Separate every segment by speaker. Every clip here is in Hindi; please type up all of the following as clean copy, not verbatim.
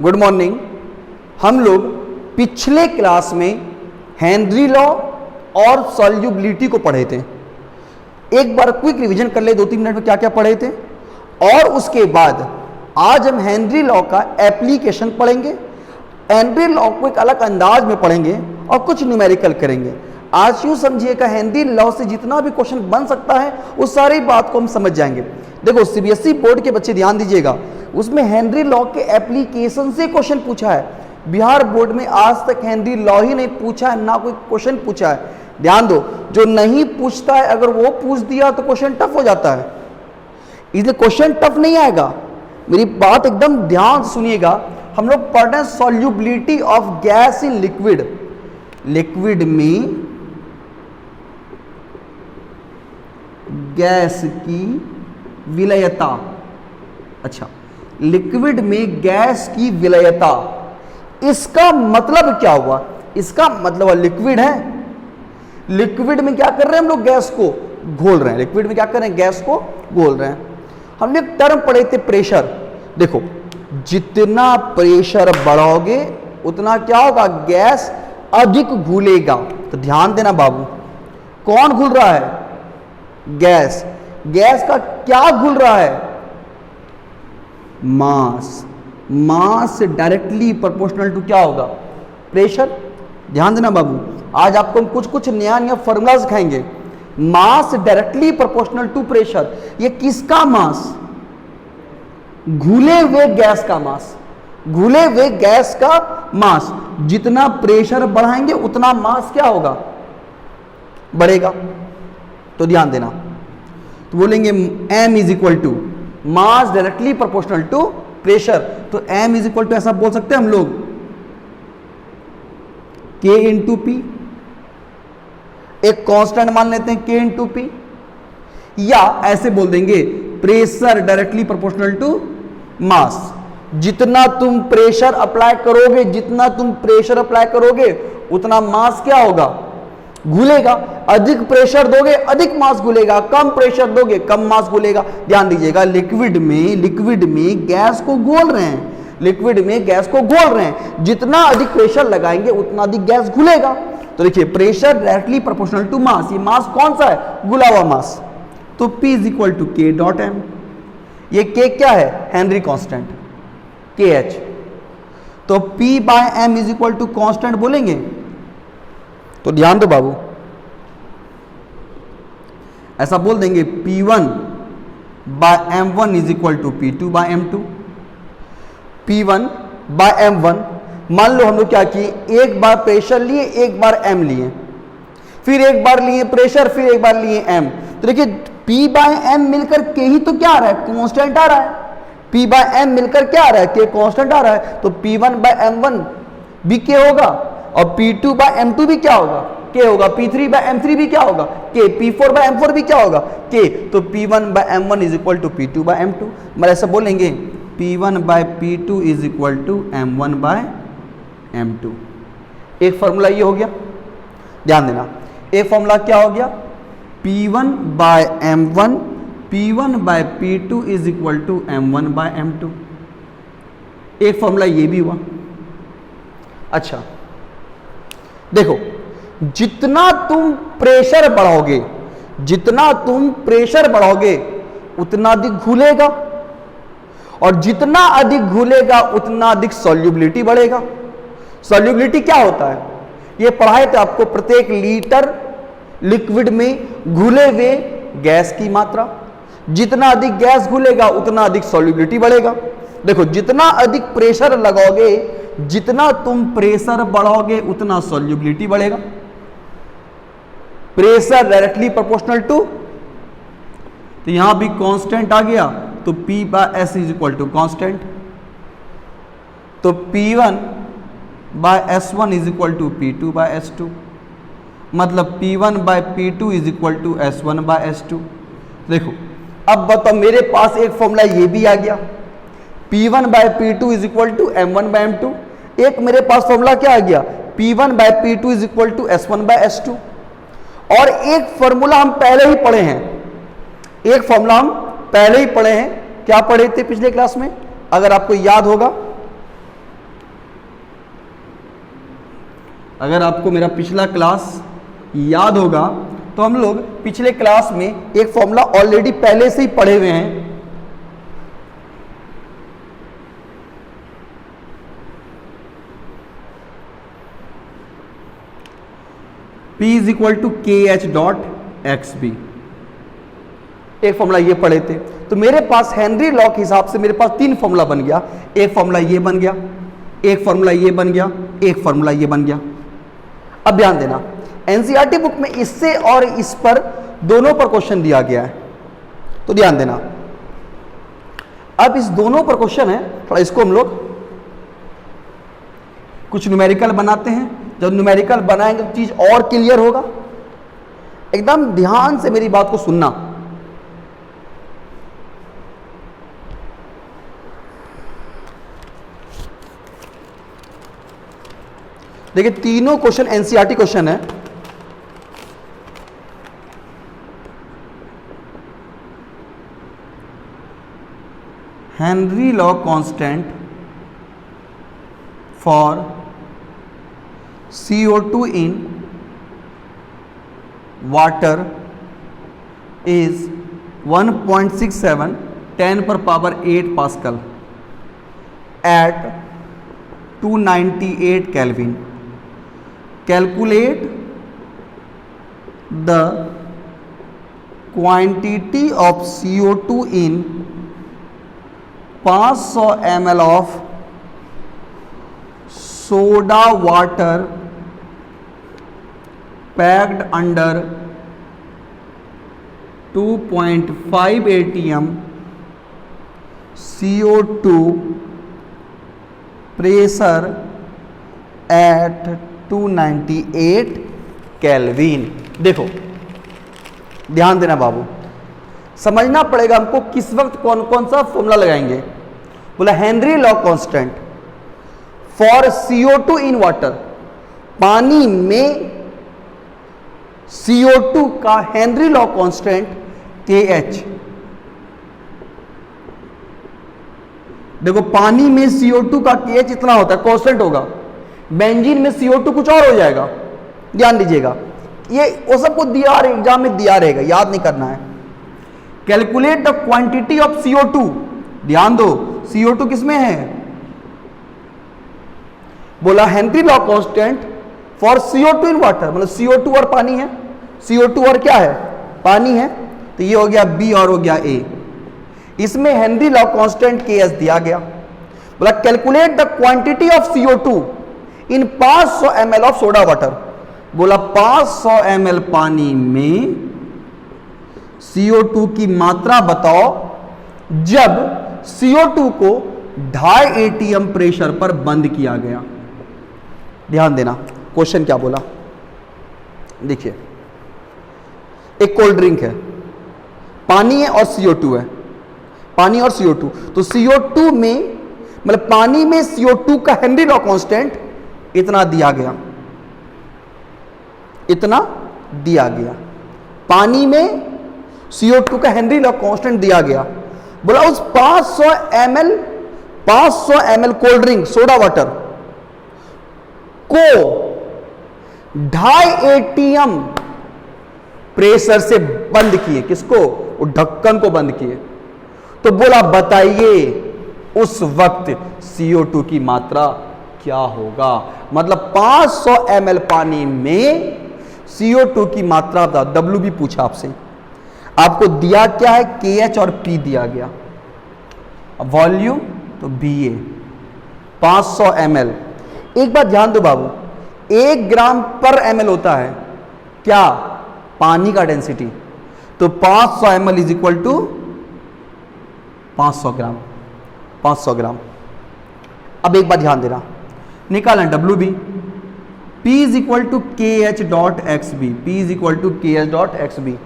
Speaker 1: Good morning. हम लोग पिछले क्लास में हेनरी लॉ और सॉल्युबिलिटी को पढ़े थे। एक बार क्विक रिवीजन कर ले 2-3 मिनट में क्या क्या पढ़े थे, और उसके बाद आज हम हेनरी लॉ का एप्लीकेशन पढ़ेंगे। हेनरी लॉ को एक अलग अंदाज में पढ़ेंगे और कुछ न्यूमेरिकल करेंगे। आज यूं समझिएगा, हेनरी लॉ से जितना भी क्वेश्चन बन सकता है उस सारी बात को हम समझ जाएंगे। देखो सीबीएसई बोर्ड के बच्चे ध्यान दीजिएगा, उसमें हेनरी लॉ के एप्लीकेशन से क्वेश्चन पूछा है। बिहार बोर्ड में आज तक हेनरी लॉ ही नहीं पूछा है, ना कोई क्वेश्चन पूछा है। ध्यान दो, जो नहीं पूछता है अगर वो पूछ दिया तो क्वेश्चन टफ हो जाता है, इसलिए क्वेश्चन टफ नहीं आएगा। मेरी बात एकदम ध्यान से सुनिएगा। हम लोग पढ़ रहे हैं solubility of gas in liquid. Liquid में गैस की विलयता। अच्छा, लिक्विड में गैस की विलयता, इसका मतलब क्या हुआ? इसका मतलब लिक्विड है, लिक्विड में क्या कर रहे हैं हम लोग? गैस को घोल रहे हैं। लिक्विड में क्या कर रहे हैं? गैस को घोल रहे हैं। हमने एक टर्म पढ़े थे प्रेशर। देखो, जितना प्रेशर बढ़ाओगे उतना क्या होगा? गैस अधिक घुलेगा। तो ध्यान देना बाबू, कौन घुल रहा है? गैस। गैस का क्या घुल रहा है? मास। मास डायरेक्टली प्रोपोर्शनल टू क्या होगा? प्रेशर। ध्यान देना बाबू, आज आपको हम कुछ कुछ नया नया फॉर्मूला सिखाएंगे। मास डायरेक्टली प्रोपोर्शनल टू प्रेशर। ये किसका मास? घुले हुए गैस का मास। घुले हुए गैस का मास। जितना प्रेशर बढ़ाएंगे उतना मास क्या होगा? बढ़ेगा। तो ध्यान देना, तो बोलेंगे m is equal to mass directly proportional to pressure. तो m इज इक्वल टू ऐसा बोल सकते हैं हम लोग k इंटू पी। एक कांस्टेंट मान लेते हैं k इंटू पी, या ऐसे बोल देंगे pressure directly proportional to mass. जितना तुम प्रेशर अप्लाई करोगे, जितना तुम प्रेशर अप्लाई करोगे उतना मास क्या होगा? घुलेगा। अधिक प्रेशर दोगे अधिक मास घुलेगा, कम प्रेशर दोगे कम मास घुलेगा। ध्यान दीजिएगा, लिक्विड में गैस को घोल रहे हैं। लिक्विड में गैस को घोल रहे हैं, जितना अधिक प्रेशर लगाएंगे उतना अधिक गैस घुलेगा। तो देखिए, pressure directly proportional to mass. ये मास कौन सा है? घुला हुआ मास। तो P is equal to K dot M. ये K क्या है? Henry constant KH। तो P by M is equal to constant बोलेंगे। तो ध्यान दो बाबू, ऐसा बोल देंगे P1 by M1 is equal to P2 by M2। P1 by M1, मान लो हम लोग क्या किए, एक बार प्रेशर लिए एक बार M लिए, फिर एक बार लिए प्रेशर फिर एक बार लिए M। तो देखिए P बाय M मिलकर K ही तो क्या आ रहा है? कांस्टेंट आ रहा है। P बाय M मिलकर क्या आ रहा है? K कांस्टेंट आ रहा है। तो P1 बाय M1 भी K होगा, और P2 बाय M2 भी क्या होगा? K होगा। P3 बाय M3 भी क्या होगा? K। P4 बाय M4 भी क्या होगा? K। तो P1 by M1 is equal to P2 by M2। मतलब ऐसा बोलेंगे P1 by P2 is equal to M1 by M2। एक फॉर्मूला ये हो गया। ध्यान देना, एक फॉर्मूला क्या हो गया? P1 by M1, P1 by P2 is equal to M1 by M2। एक फॉर्मूला ये भी हुआ। अच्छा देखो, जितना तुम प्रेशर बढ़ाओगे, जितना तुम प्रेशर बढ़ाओगे उतना अधिक घुलेगा, और जितना अधिक घुलेगा उतना अधिक सॉल्युबिलिटी बढ़ेगा। सॉल्युबिलिटी क्या होता है? ये पढ़ाए थे आपको, प्रत्येक लीटर लिक्विड में घुले हुए गैस की मात्रा। जितना अधिक गैस घुलेगा उतना अधिक सॉल्युबिलिटी बढ़ेगा। देखो, जितना अधिक प्रेशर लगाओगे, जितना तुम प्रेशर बढ़ाओगे उतना सॉल्युबिलिटी बढ़ेगा। प्रेशर डायरेक्टली प्रोपोर्शनल टू, तो यहां भी कांस्टेंट आ गया, तो P by S is equal to constant. तो P1 by S1 is equal to P2 by S2। मतलब P1 by P2 is equal to S1 by S2। देखो, अब बताओ, मेरे पास एक फॉर्मूला ये भी आ गया, P1 by P2 is equal to M1 by M2। एक मेरे पास फॉर्मूला क्या आ गया? P1 by P2 is equal to S1 by S2। और एक फॉर्मूला हम पहले ही पढ़े हैं, एक फॉर्मूला हम पहले ही पढ़े हैं। क्या पढ़े थे पिछले क्लास में? अगर आपको याद होगा, अगर आपको मेरा पिछला क्लास याद होगा तो हम लोग पिछले क्लास में एक फॉर्मूला ऑलरेडी पहले से ही पढ़े हुए हैं। P is equal to K H dot x B, एक फॉर्मूला ये पढ़े थे। तो मेरे पास हेनरी लॉ के हिसाब से मेरे पास तीन फॉर्मूला बन गया। एक फॉर्मूला ये बन गया, एक फॉर्मूला ये बन गया, एक फॉर्मूला ये बन गया। अब ध्यान देना, एनसीईआरटी बुक में इससे और इस पर दोनों पर क्वेश्चन दिया गया है, तो ध्यान देना। अब इस दोनों पर क्वेश्चन है, थोड़ा इसको हम लोग कुछ न्यूमेरिकल बनाते हैं। जब न्यूमेरिकल बनाएंगे तो चीज और क्लियर होगा। एकदम ध्यान से मेरी बात को सुनना। देखिए तीनों क्वेश्चन एनसीईआरटी क्वेश्चन है। Henry law constant for CO2 in water is 1.67 10 per power 8 Pascal at 298 Kelvin. Calculate the quantity of CO2 in 500 ml of soda water packed under 2.5 atm CO2 pressure at 298 kelvin. देखो ध्यान देना बाबू, समझना पड़ेगा हमको किस वक्त कौन कौन सा फॉर्मूला लगाएंगे। बोला Henry law constant for CO2 in water, पानी में CO2 का हेनरी लॉ कांस्टेंट KH। देखो पानी में CO2 का KH इतना होता है, कांस्टेंट होगा। बेंजीन में CO2 कुछ और हो जाएगा, ध्यान दीजिएगा। ये वो सबको दिया एग्जाम में दिया रहेगा, याद नहीं करना है। Calculate the quantity of CO2, ध्यान दो CO2 किसमें है, बोला Henry law constant for CO2 in water, मतलब CO2 और पानी है, CO2 और क्या है, पानी है। तो ये हो गया B और हो गया A। इसमें हेनरी लॉ कांस्टेंट KS दिया गया। बोला calculate the quantity of CO2 in 500 ml of soda water. बोला 500 ml पानी में CO2 की मात्रा बताओ जब CO2 को 2.5 ATM प्रेशर पर बंद किया गया। ध्यान देना क्वेश्चन क्या बोला, देखिए एक कोल्ड ड्रिंक है, पानी है और CO2 है, पानी और CO2। तो CO2 में मतलब पानी में CO2 का हेनरी लॉ कांस्टेंट इतना दिया गया, इतना दिया गया। पानी में CO2 का हेनरी लॉ कांस्टेंट दिया गया। बोला उस 500 ml cold drink soda water को 2.5 ATM प्रेशर से बंद किए। किसको, वो ढक्कन को बंद किए। तो बोला बताइए उस वक्त CO2 की मात्रा क्या होगा। मतलब 500 ml पानी में CO2 की मात्रा W भी पूछा आपसे, आपको दिया क्या है, KH और P दिया गया। वॉल्यूम तो BA 500 ml। एक बात ध्यान दो बाबू, 1 ग्राम पर ml होता है क्या, पानी का डेंसिटी। तो 500 ml is equal to 500 gram, 500 gram. अब एक बात ध्यान देना, निकालना WB। P is equal to KH dot XB, P is equal to KH dot XB।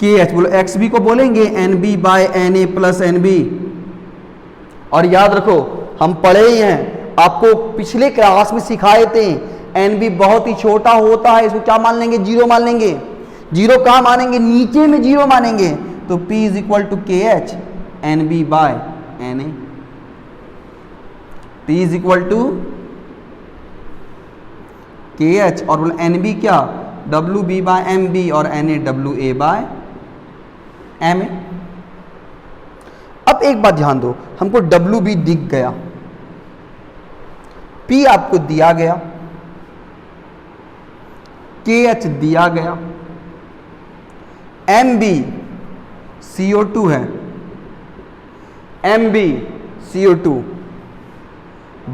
Speaker 1: KH बोलो, XB को बोलेंगे NB by NA plus NB। और याद रखो हम पढ़े ही हैं, आपको पिछले क्लास में सिखाए थे, NB बहुत ही छोटा होता है, इसको क्या मान लेंगे, 0 मान लेंगे। 0 कहां मानेंगे, नीचे में 0 मानेंगे। तो P is equal to KH NB by NA। P is equal to K H और बोला एन बी क्या W B by M B और N A W A by M A. अब एक बात ध्यान दो, हमको डब्ल्यू बी दिख गया, पी आपको दिया गया, के एच दिया गया, एम बी CO2 है, एम बी CO2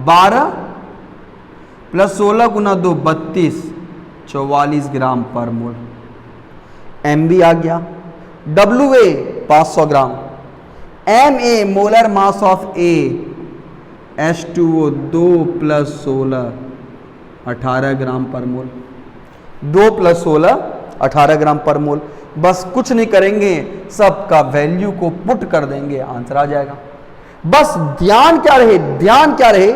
Speaker 1: 12 प्लस 16 गुना 2 32 44 ग्राम पर मोल। एम बी आ गया, डब्ल्यू ए 500 ग्राम, M A molar mass of A H2O 2 plus 16 18 gram पर मोल, 2 प्लस 16 18 ग्राम पर मोल। बस कुछ नहीं करेंगे, सबका वैल्यू को पुट कर देंगे, आंसर आ जाएगा। बस ध्यान क्या रहे, ध्यान क्या रहे,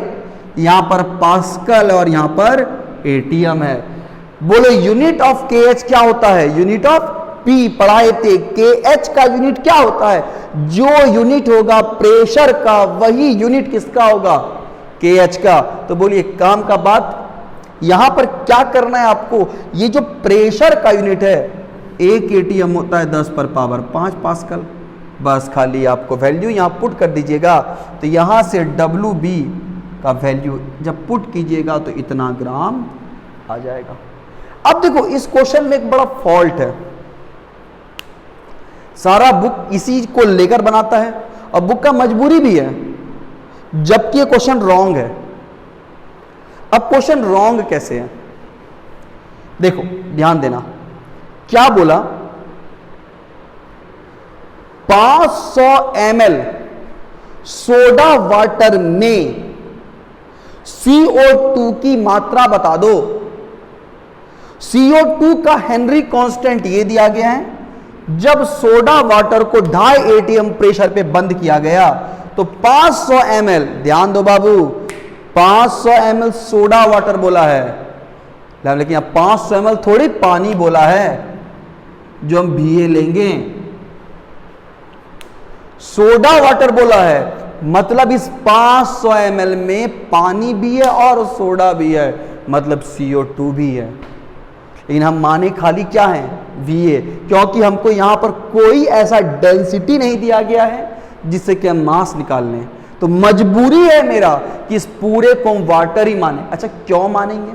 Speaker 1: यहां पर पास्कल और यहां पर एटीएम है। बोले यूनिट ऑफ के एच क्या होता है, यूनिट ऑफ पी पढ़ाए थे, के एच का यूनिट क्या होता है, जो यूनिट होगा प्रेशर का वही यूनिट किसका होगा, के एच का। तो बोलिए काम का बात, यहां पर क्या करना है आपको, ये जो प्रेशर का यूनिट है, एक एटीएम होता है 10 पर पावर 5 पास्कल। बस खाली आपको वैल्यू यहां पुट कर दीजिएगा, तो यहां से डब्ल्यू बी का वैल्यू जब पुट कीजिएगा तो इतना ग्राम आ जाएगा। अब देखो इस क्वेश्चन में एक बड़ा फॉल्ट है, सारा बुक इसी को लेकर बनाता है और बुक का मजबूरी भी है, जबकि ये क्वेश्चन रॉन्ग है। अब क्वेश्चन रॉन्ग कैसे है, देखो ध्यान देना, क्या बोला 500 ml सोडा वाटर में CO2 की मात्रा बता दो। CO2 का हेनरी कांस्टेंट ये दिया गया है, जब सोडा वाटर को 2.5 ATM प्रेशर पे बंद किया गया तो 500 ml, ध्यान दो बाबू, 500 ml सोडा वाटर बोला है, लेकिन यहां 500 ml थोड़ी पानी बोला है जो हम बीए लेंगे, सोडा वाटर बोला है, मतलब इस 500 ml में पानी भी है और सोडा भी है, मतलब CO2 भी है। लेकिन हम माने खाली क्या है, VA, क्योंकि हमको यहां पर कोई ऐसा डेंसिटी नहीं दिया गया है जिससे कि हम मास निकाल लें, तो मजबूरी है मेरा कि इस पूरे को वाटर ही माने। अच्छा क्यों मानेंगे,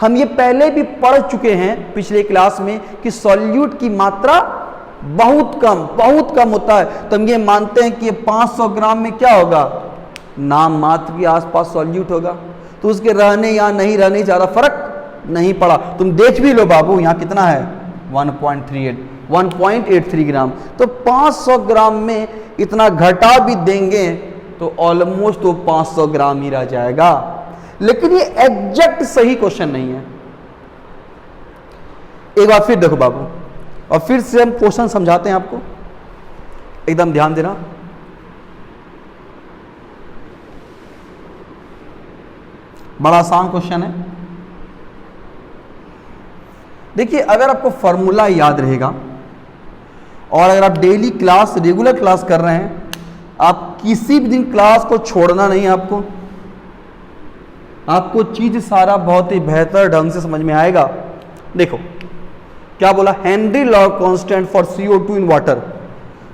Speaker 1: हम ये पहले भी पढ़ चुके हैं पिछले क्लास में कि सॉल्यूट की मात्रा बहुत कम होता है, तो हम ये मानते हैं कि 500 ग्राम में क्या होगा, नाम मात्र के आसपास सॉल्यूट होगा, तो उसके रहने या नहीं रहने ज़्यादा फर्क नहीं पड़ा। तुम देख भी लो बाबू यहाँ कितना है 1.83 ग्राम, तो 500 ग्राम में इतना घटा भी देंगे तो ऑलमोस्ट तो 500 ग्राम ही रह जाएगा। लेकिन ये एग्जैक्ट सही क्वेश्चन नहीं है। एक बार फिर देखो बाबू, और फिर से हम क्वेश्चन समझाते हैं आपको, एकदम ध्यान देना। बड़ा आसान क्वेश्चन है। देखिए अगर आपको फॉर्मूला याद रहेगा और अगर आप डेली क्लास रेगुलर क्लास कर रहे हैं, आप किसी भी दिन क्लास को छोड़ना नहीं है, आपको चीज सारा बहुत ही बेहतर ढंग से समझ में आएगा। देखो क्या बोला, Henry law constant for CO2 in water,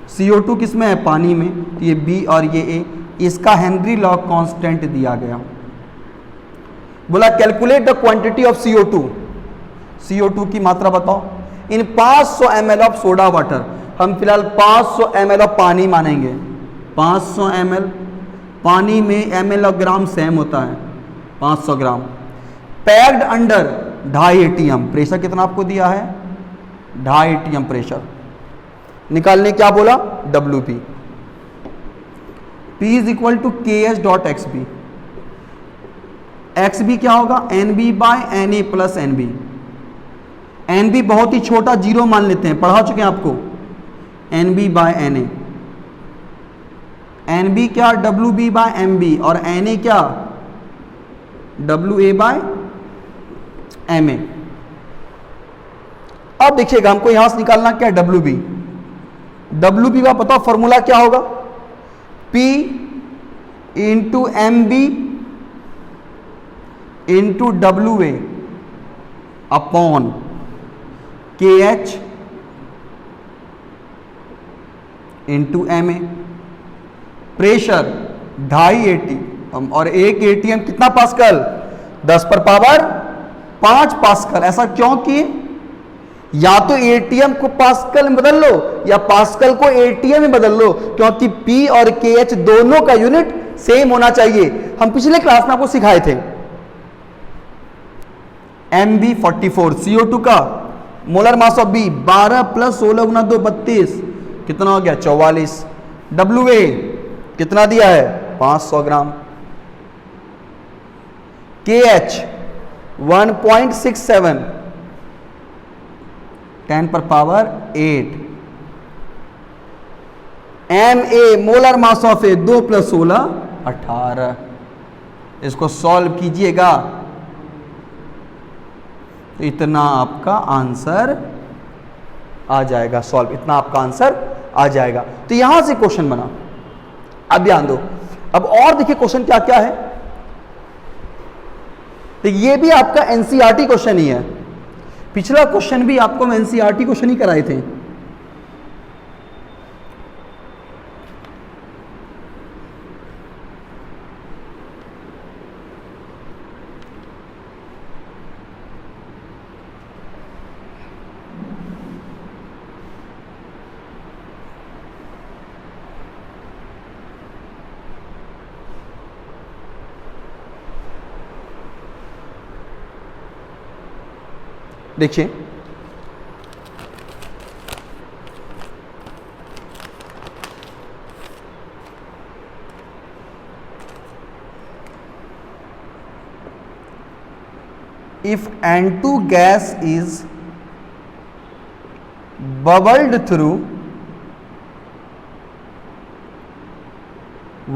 Speaker 1: CO2 किस में है, पानी में, तो ये B और ये A, इसका हेनरी लॉ कांस्टेंट दिया गया। बोला calculate the quantity of CO2 की मात्रा बताओ इन 500 ml ऑफ सोडा वाटर। हम फिलहाल 500 ml ऑफ पानी मानेंगे, 500 ml पानी में ml और ग्राम सेम होता है, 500 ग्राम पैक्ड अंडर 2.5 ATM, प्रेशर कितना आपको दिया है 2.5 ATM प्रेशर। निकालने क्या बोला, WP, P is equal to KH.XB, XB क्या होगा NB by NA plus NB। NB बहुत ही छोटा जीरो मान लेते हैं, पढ़ा चुके हैं आपको, NB बाय NA, NB क्या WB बाय MB और NA क्या WA बाय MA। अब देखिएगा हमको यहां से निकालना क्या है WB का पता फॉर्मूला क्या होगा, P into MB into WA upon K H into M A. Pressure 2.5 ATM और एक ATM कितना पास्कल? 10 पर पावर 5 पास्कल। ऐसा क्यों किए? या तो ATM को पास्कल में बदल लो या पास्कल को ATM में बदल लो, क्योंकि P और KH दोनों का यूनिट सेम होना चाहिए। हम पिछले क्लास में आपको सिखाए थे। MB44 CO2 का molar mass of B 12 plus 16 गुना 2 32, कितना हो गया? 44। WA कितना दिया है? 500 ग्राम। KH 1.67 10 पर power 8। MA molar mass of A 2 plus 16 18। इसको सॉल्व कीजिएगा तो इतना आपका आंसर आ जाएगा। सॉल्व इतना आपका आंसर आ जाएगा। तो यहां से क्वेश्चन बना। अब ध्यान दो, अब और देखिए क्वेश्चन क्या क्या है। तो ये भी आपका एनसीईआरटी क्वेश्चन ही है। पिछला क्वेश्चन भी आपको हम एनसीईआरटी क्वेश्चन ही कराए थे। देखिए if N2 gas is bubbled through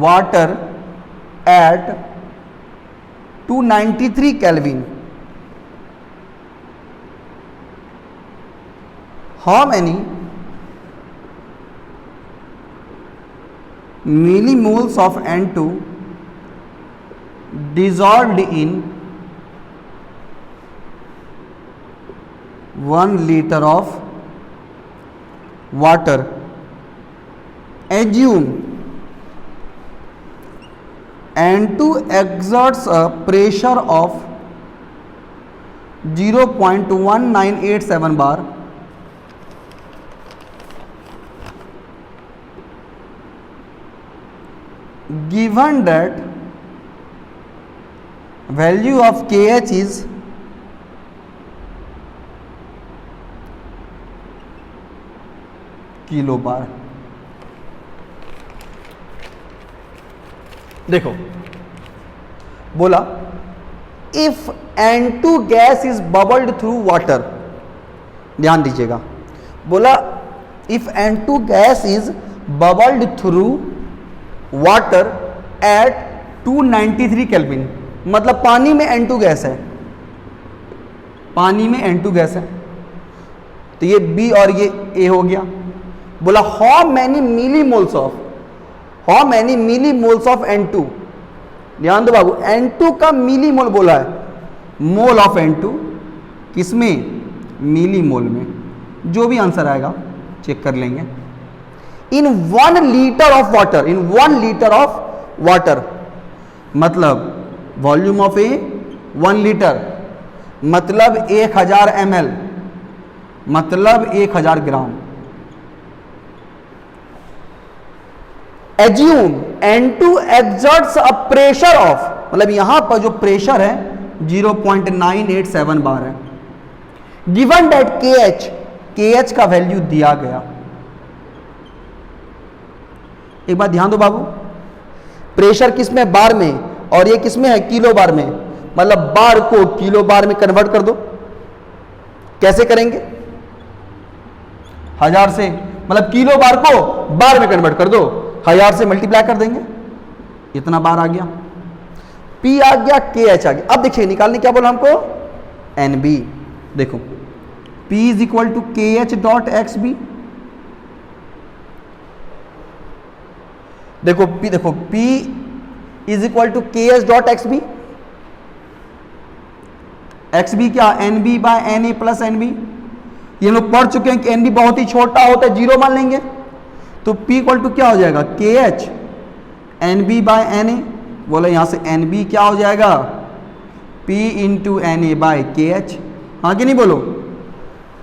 Speaker 1: water at 293 Kelvin, how many millimoles of N2 dissolved in 1 liter of water? Assume N2 exerts a pressure of 0.1987 bar given that value of KH is kilo bar. देखो बोला if N2 gas is bubbled through water, ध्यान दीजिएगा, बोला if N2 gas is bubbled through water at 293 kelvin, मतलब पानी में N2 गैस है, पानी में N2 गैस है। तो ये B और ये A हो गया। बोला how many millimoles of N2, ध्यान दो बाबू, N2 का मिलीमोल बोला है, मोल ऑफ N2 किसमें? मिलीमोल में। जो भी आंसर आएगा चेक कर लेंगे। इन 1 litre of water, in 1 litre of water, मतलब वॉल्यूम ऑफ ए 1 लीटर, मतलब 1000 ml, मतलब 1000 ग्राम। Assume N2 exerts a pressure of, मतलब यहां पर जो प्रेशर है 0.987 बार है। Given that KH का वैल्यू दिया गया। एक बात ध्यान दो बाबू, प्रेशर किस में? बार में, और ये किस में है? किलो बार में। मतलब बार को किलो बार में कन्वर्ट कर दो। कैसे करेंगे? 1000 से, मतलब किलो बार को बार में कन्वर्ट कर दो, 1000 से मल्टीप्लाई कर देंगे, इतना बार आ गया। P आ गया, KH आ गया। अब देखिए निकालने क्या बोला हमको? NB। देखो P is equal to KH dot XB। देखो P is equal to KH dot XB। X B क्या, N B by N A plus N B. ये हम लोग पढ़ चुके हैं कि एन बी बहुत ही छोटा होता है, जीरो मान लेंगे। तो P इक्वल टू क्या हो जाएगा, K H N B by N A. बोलो यहां से एन बी क्या हो जाएगा, P into N A by K H. हाँ कि नहीं बोलो,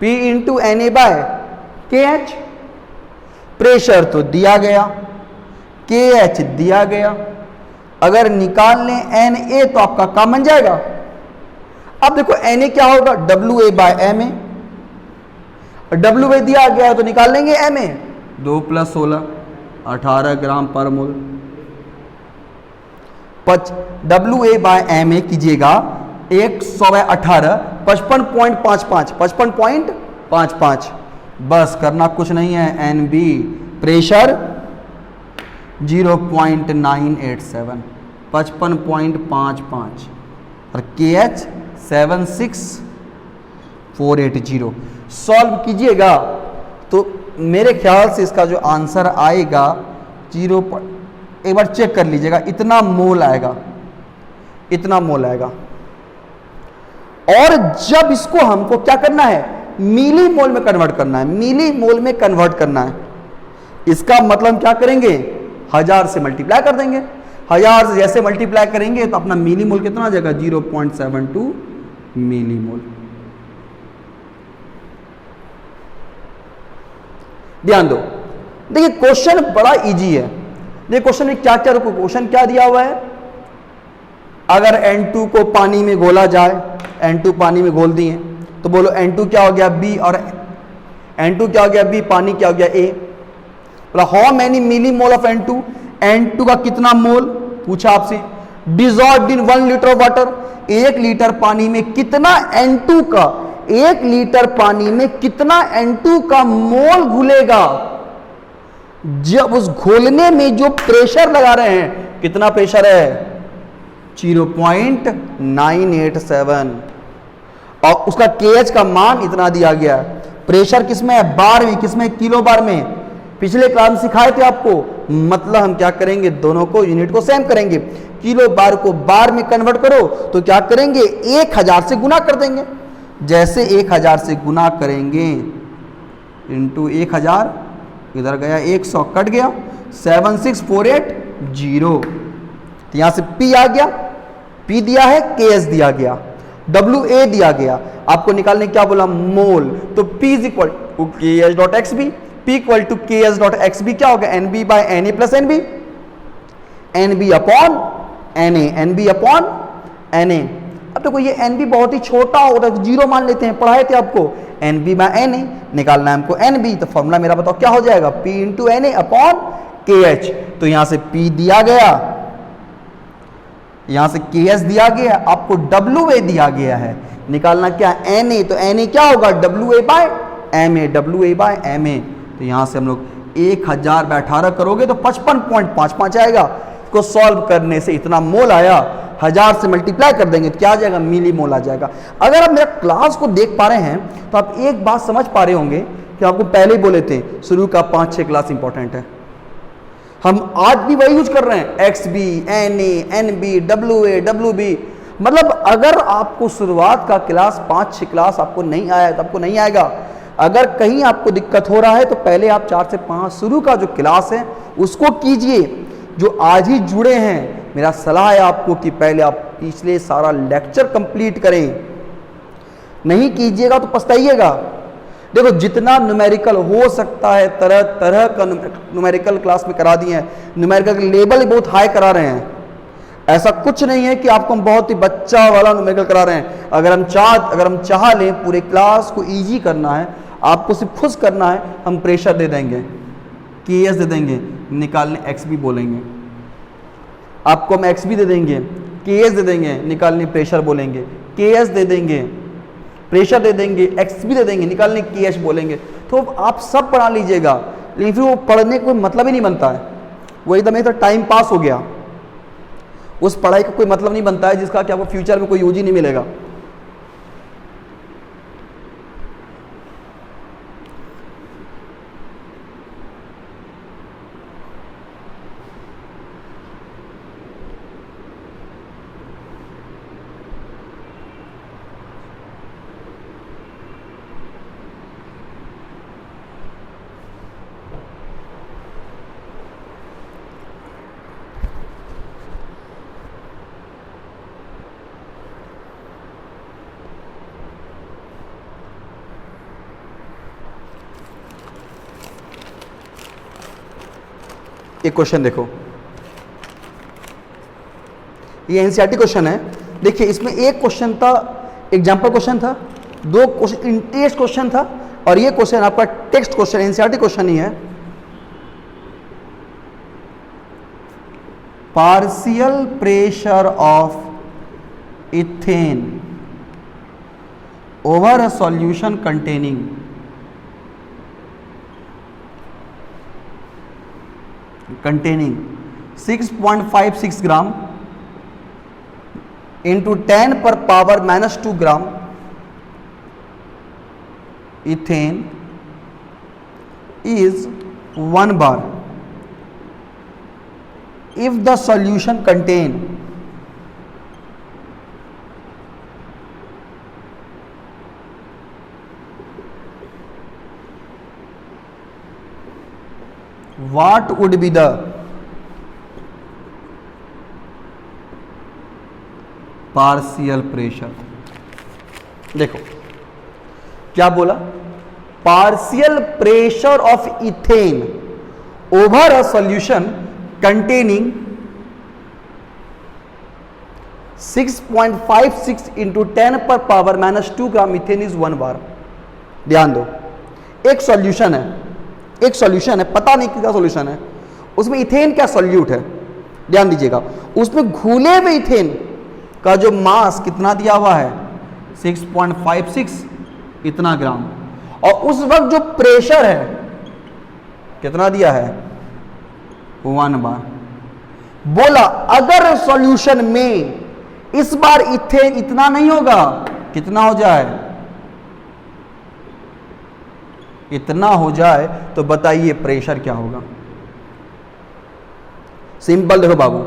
Speaker 1: P into N A by K H. Pressure तो दिया गया, के एच दिया गया, अगर निकाल लें एन ए तो आपका काम बन जाएगा। अब देखो एन ए क्या होगा, W A by M A. W A दिया गया तो निकाल लेंगे एम ए, 2 + 16 18 ग्राम पर mole. W A by M A कीजिएगा 100/18 55.55 55.55। बस करना कुछ नहीं है, एन बी प्रेशर 0.987 55.55 और के एच 76480। सॉल्व कीजिएगा तो मेरे ख्याल से इसका जो आंसर आएगा 0, एक बार चेक कर लीजिएगा, इतना मोल आएगा, इतना मोल आएगा। और जब इसको हमको क्या करना है, मिली मोल में कन्वर्ट करना है, मिली मोल में कन्वर्ट करना है। इसका मतलब हम क्या करेंगे, 1000 से मल्टीप्लाई कर देंगे। 1000 से जैसे मल्टीप्लाई करेंगे तो अपना मिली मोल कितना आ जाएगा, 0.72 मिली मोल। ध्यान दो, देखिए क्वेश्चन बड़ा इजी है। देखिए क्वेश्चन में क्या क्या, क्वेश्चन क्या दिया हुआ है, अगर N2 को पानी में घोला जाए, N2 पानी में घोल दिए तो बोलो N2 क्या हो गया B, और N2 क्या हो गया B, पानी क्या हो गया A। बोला how many millimole of N2, N2 का कितना मोल पूछा आपसे। Dissolved in 1 litre water, 1 litre पानी में कितना N2 का, 1 लीटर पानी में कितना N2 का मोल घुलेगा। जब उस घोलने में जो प्रेशर लगा रहे हैं, कितना प्रेशर है, 0.987 और उसका KH का मान इतना दिया गया है। प्रेशर किसमें है, बार में, किसमें, किलो बार में। पिछले क्लास में सिखाए थे आपको, मतलब हम क्या करेंगे, दोनों को यूनिट को सेम करेंगे। किलो बार को बार में कन्वर्ट करो तो क्या करेंगे, 1000 से गुना कर देंगे। जैसे 1000 से गुना करेंगे इंटू 1000, इधर गया 100 कट गया, 76480। तो यहां से P आ गया, P दिया है, KS दिया गया, WA दिया गया, आपको निकालने क्या बोला, मोल। तो P is equal to KH.XB, P equal to KS.XB क्या होगा, NB by NA plus NB, NB upon NA, NB upon NA। अब देखो ये NB बहुत ही छोटा होता है, जीरो मान लेते हैं, पढ़ाए थे आपको। NB बाय NA निकालना है हमको NB, तो फॉर्मूला मेरा बताओ क्या हो जाएगा, P into NA upon KH। तो यहां से P दिया गया, यहां से KS दिया गया, आपको WA दिया गया है, निकालना क्या, NA। तो NA क्या होगा, WA by MA, WA by MA। तो यहां से हम लोग 1000/18 करोगे तो 55.55 आएगा। इसको सॉल्व करने से इतना मोल आया, 1000 से मल्टीप्लाई कर देंगे तो क्या आ जाएगा, मिली मोल आ जाएगा। अगर आप मेरा क्लास को देख पा रहे हैं तो आप एक बात समझ पा रहे होंगे कि आपको पहले ही बोले थे शुरू का 5-6 क्लास इंपॉर्टेंट है। हम आज भी वही यूज कर रहे हैं, XB, NA, NB, WA, WB। मतलब अगर आपको शुरुआत का क्लास 5-6 क्लास आपको नहीं आया तो आपको नहीं आएगा। अगर कहीं आपको दिक्कत हो रहा है तो पहले आप 4 से 5 शुरू का जो क्लास है उसको कीजिए। जो आज ही जुड़े हैं, मेरा सलाह है आपको कि पहले आप पिछले सारा लेक्चर कंप्लीट करें, नहीं कीजिएगा तो पछताइएगा। देखो जितना न्यूमेरिकल हो सकता है, तरह तरह का न्यूमेरिकल क्लास में करा दिए हैं, न्यूमेरिकल लेवल बहुत हाई करा रहे हैं। ऐसा कुछ नहीं है कि आपको हम बहुत ही बच्चा वाला न्यूमेरिकल करा रहे हैं। अगर हम चाह लें पूरे क्लास को इजी करना है, आपको सिर्फ खुश करना है, हम प्रेशर दे देंगे, KS दे देंगे, निकालने XB बोलेंगे, आपको हम XB दे देंगे, KS दे देंगे, निकालने प्रेशर बोलेंगे, KS दे देंगे, प्रेशर दे देंगे, XB दे देंगे, निकालने KH बोलेंगे। तो आप सब पढ़ा लीजिएगा, लेकिन फिर वो पढ़ने का कोई मतलब ही नहीं बनता है, वो एकदम एक टाइम पास हो गया। उस पढ़ाई का कोई मतलब नहीं बनता है जिसका कि आपको फ्यूचर में कोई यूज ही नहीं मिलेगा। एक क्वेश्चन देखो, ये एनसीईआरटी क्वेश्चन है। देखिए इसमें एक क्वेश्चन था, एग्जाम्पल क्वेश्चन था, दो क्वेश्चन इंटेस्ट क्वेश्चन था, और ये क्वेश्चन आपका टेक्स्ट क्वेश्चन, एनसीईआरटी क्वेश्चन ही है। Partial pressure of ethane over a solution containing 6.56 gram into 10 per power minus 2 gram ethane is 1 bar if the solution contain what would be the partial pressure. देखो क्या बोला, partial pressure of ethane over a solution containing 6.56 into 10 पर power minus 2 gram ethane is 1 बार। ध्यान दो, एक सॉल्यूशन है, एक सॉल्यूशन है, पता नहीं कितना सॉल्यूशन है, उसमें इथेन क्या सॉल्यूट है, ध्यान दीजिएगा, उसमें घुले हुए इथेन का जो मास कितना दिया हुआ है 6.56 इतना ग्राम, और उस वक्त जो प्रेशर है कितना दिया है 1 बार। बोला अगर सॉल्यूशन में इस बार इथेन इतना नहीं होगा, कितना हो जाए, इतना हो जाए, तो बताइए प्रेशर क्या होगा। सिंपल देखो बाबू,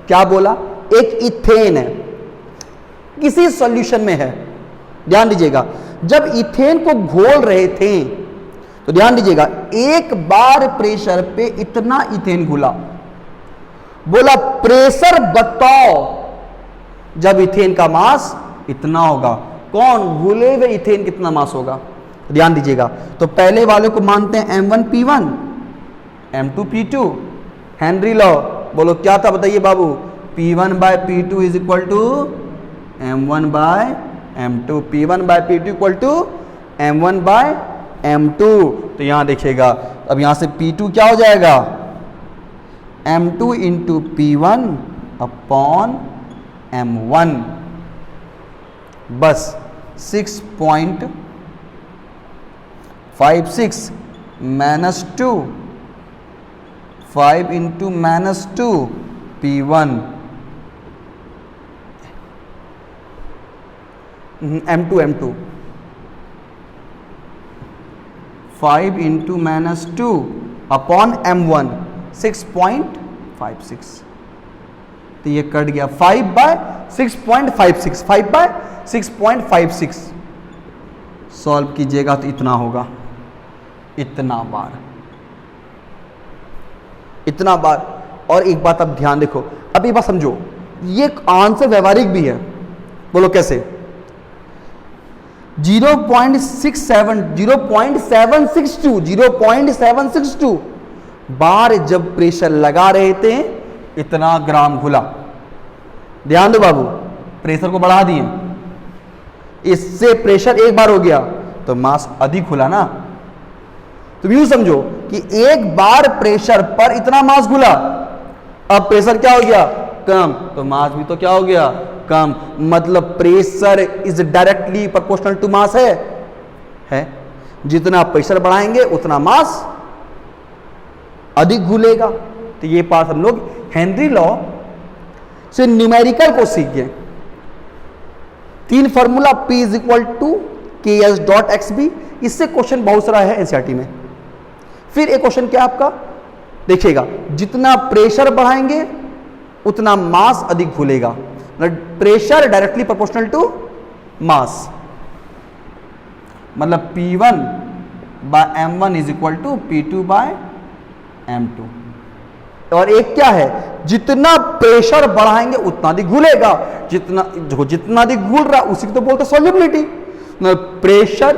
Speaker 1: क्या बोला, एक इथेन है किसी सॉल्यूशन में है, ध्यान दीजिएगा, जब इथेन को घोल रहे थे तो ध्यान दीजिएगा एक बार प्रेशर पे इतना इथेन घुला। बोला प्रेशर बताओ जब इथेन का मास इतना होगा, कौन घुले हुए इथेन कितना मास होगा, ध्यान दीजिएगा। तो पहले वाले को मानते हैं M1P1 M2P2, हेनरी लॉ, बोलो क्या था बताइए बाबू, P1/P2 is equal to M1/M2, P1/P2 equal to M1/M2। तो यहां देखिएगा, अब यहां से P2 क्या हो जाएगा, M2 into P1 upon M1, बस 6.56 minus 2, 5 into minus 2 P1 M2 5 into minus 2 upon M1 6.56, तो ये कट गया 5/6.56, 5/6.56 सॉल्व कीजिएगा तो इतना होगा, इतना बार, इतना बार। और एक बात अब ध्यान देखो, अब ये बात समझो, ये आंसर व्यवहारिक भी है, बोलो कैसे, 0.762 बार जब प्रेशर लगा रहे थे इतना ग्राम घुला। ध्यान दो बाबू, प्रेशर को बढ़ा दिए, इससे प्रेशर एक बार हो गया तो मास अधिक खुला ना। तुम यूं समझो कि एक बार प्रेशर पर इतना मास घुला, अब प्रेशर क्या हो गया कम, तो मास भी तो क्या हो गया कम, मतलब pressure is directly proportional to mass है। जितना प्रेशर बढ़ाएंगे उतना मास अधिक घुलेगा। तो ये पार्ट हम लोग हेनरी लॉ से न्यूमेरिकल को सीख गए। 3 formula P is equal to KS.XB, इससे क्वेश्चन बहुत सारा है एनसीईआरटी में। फिर एक क्वेश्चन क्या आपका देखिएगा, जितना प्रेशर बढ़ाएंगे उतना मास अधिक घुलेगा, pressure directly proportional to mass, मतलब P1/M1 is equal to P2/M2। और एक क्या है, जितना प्रेशर बढ़ाएंगे उतना अधिक घुलेगा, जितना अधिक घुल रहा उसी को तो बोलते solubility. Pressure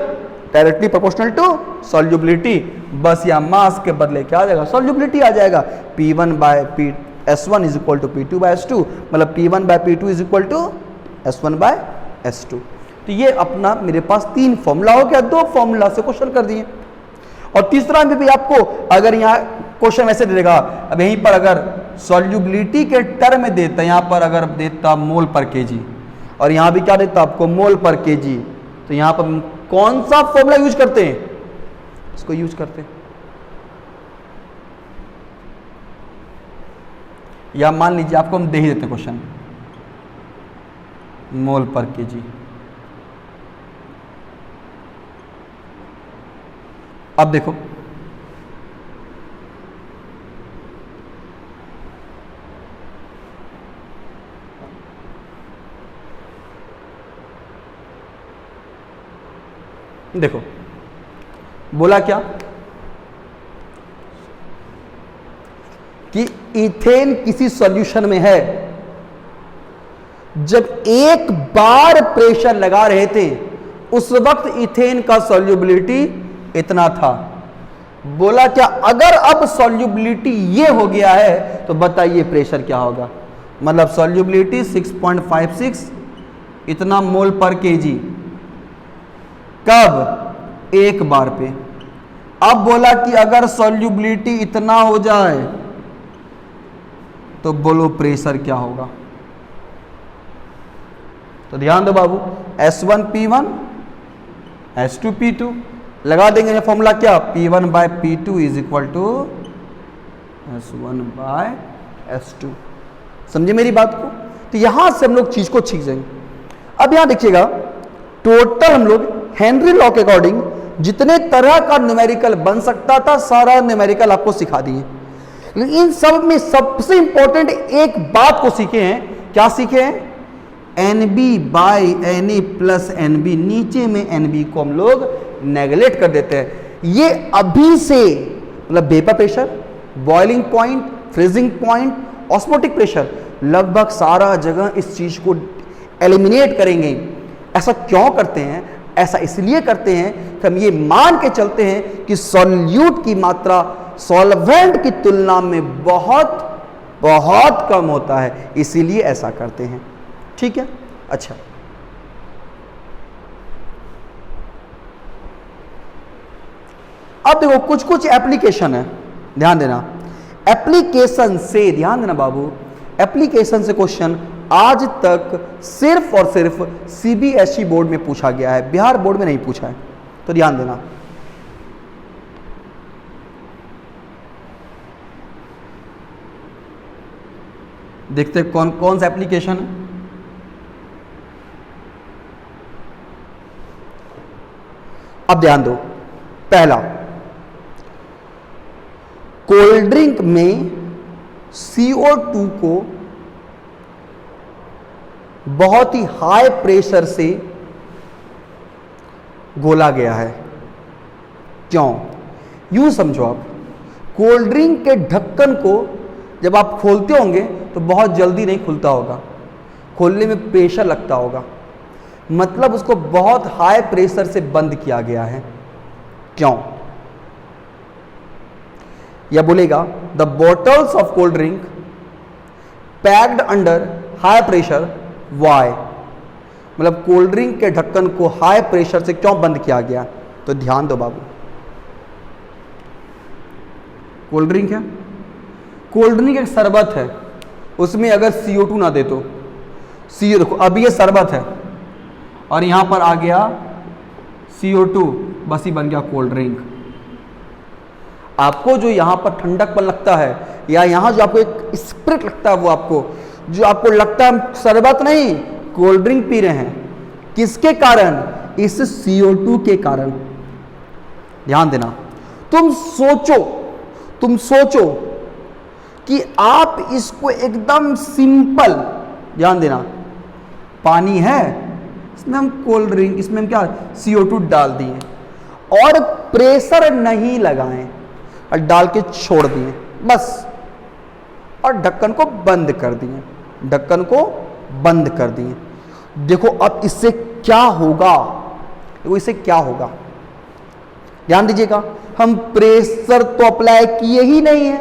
Speaker 1: directly proportional to solubility, बस यहाँ मास के बदले क्या आ जाएगा, सॉल्युबिलिटी आ जाएगा। P1 by P S1 is equal to P2 by S2, मतलब P1 by P2 is equal to S1 by S2। तो ये अपना मेरे पास 3 फॉर्मूला हो गया, 2 फॉर्मूला से क्वेश्चन कर दिए। और तीसरा में भी आपको अगर यहाँ क्वेश्चन ऐसे दे देगा, अब यहीं पर अगर सॉल्युबिलिटी के टर्म में देता, यहाँ पर अगर देता मोल पर केजी और यहाँ भी क्या देता आपको, मोल पर केजी, तो यहाँ पर कौन सा फॉर्मूला यूज करते हैं, इसको यूज करते हैं। या मान लीजिए आपको हम दे ही देते क्वेश्चन, मोल पर केजी। अब देखो देखो बोला क्या कि इथेन किसी सॉल्यूशन में है, जब एक बार प्रेशर लगा रहे थे उस वक्त इथेन का सॉल्युबिलिटी इतना था। बोला क्या अगर अब सॉल्युबिलिटी ये हो गया है तो बताइए प्रेशर क्या होगा, मतलब सॉल्युबिलिटी 6.56 इतना मोल पर केजी, कब, एक बार पे। अब बोला कि अगर सॉल्युबिलिटी इतना हो जाए तो बोलो प्रेशर क्या होगा। तो ध्यान दो बाबू, S1 P1 S2 P2 लगा देंगे ये फॉर्मूला क्या, P1 by P2 is equal to S1 by S2। समझे मेरी बात को। तो यहां से हम लोग चीज को सीख जाएंगे। अब यहां देखिएगा, टोटल हम लोग हेनरी लॉ के अकॉर्डिंग जितने तरह का न्यूमेरिकल बन सकता था सारा न्यूमेरिकल आपको सिखा दिए। लेकिन इन सब में सबसे इंपॉर्टेंट एक बात को सीखे हैं, क्या सीखे हैं, NB by Na plus NB, नीचे में NB को हम लोग नेगलेक्ट कर देते हैं। ये अभी से मतलब vapour pressure, boiling point, freezing point, osmotic pressure, लगभग सारा जगह इस चीज को एलिमिनेट करेंगे। ऐसा क्यों करते हैं, ऐसा इसलिए करते हैं कि हम ये मान के चलते हैं कि सॉल्यूट की मात्रा सॉल्वेंट की तुलना में बहुत बहुत कम होता है, इसीलिए ऐसा करते हैं। ठीक है, अच्छा अब देखो कुछ कुछ एप्लीकेशन है, ध्यान देना। एप्लीकेशन से, ध्यान देना बाबू, एप्लीकेशन से क्वेश्चन आज तक सिर्फ और सिर्फ CBSE बोर्ड में पूछा गया है, बिहार बोर्ड में नहीं पूछा है। तो ध्यान देना, देखते कौन कौन सा एप्लीकेशन है। अब ध्यान दो, पहला, कोल्ड ड्रिंक में CO2 को बहुत ही हाई प्रेशर से घोला गया है। क्यों, यूं समझो आप, कोल्ड ड्रिंक के ढक्कन को जब आप खोलते होंगे तो बहुत जल्दी नहीं खुलता होगा, खोलने में प्रेशर लगता होगा, मतलब उसको बहुत हाई प्रेशर से बंद किया गया है। क्यों, या बोलेगा the bottles of cold drink packed under high pressure, why, मतलब कोल्ड ड्रिंक के ढक्कन को हाई प्रेशर से क्यों बंद किया गया। तो ध्यान दो बाबू, कोल्ड ड्रिंक है, कोल्ड ड्रिंक एक शरबत है, उसमें अगर CO2 ना दे तो देखो अभी ये शरबत है और यहां पर आ गया CO2, बस ही बन गया कोल्ड ड्रिंक। आपको जो यहां पर ठंडकपन लगता है या यहां जो आपको एक स्प्रिट लगता है, वो आपको जो आपको लगता है शरबत नहीं कोल्ड ड्रिंक पी रहे हैं, किसके कारण, इस CO2 के कारण। ध्यान देना, तुम सोचो कि आप इसको एकदम सिंपल, ध्यान देना, पानी है, इसमें हम कोल्ड ड्रिंक, इसमें हम क्या CO2 डाल दिए और प्रेशर नहीं लगाएं और डाल के छोड़ दिए बस, और ढक्कन को बंद कर दिए, ढक्कन को बंद कर दिए। देखो अब इससे क्या होगा, देखो इससे क्या होगा, ध्यान दीजिएगा, हम प्रेशर तो अप्लाई किए ही नहीं है।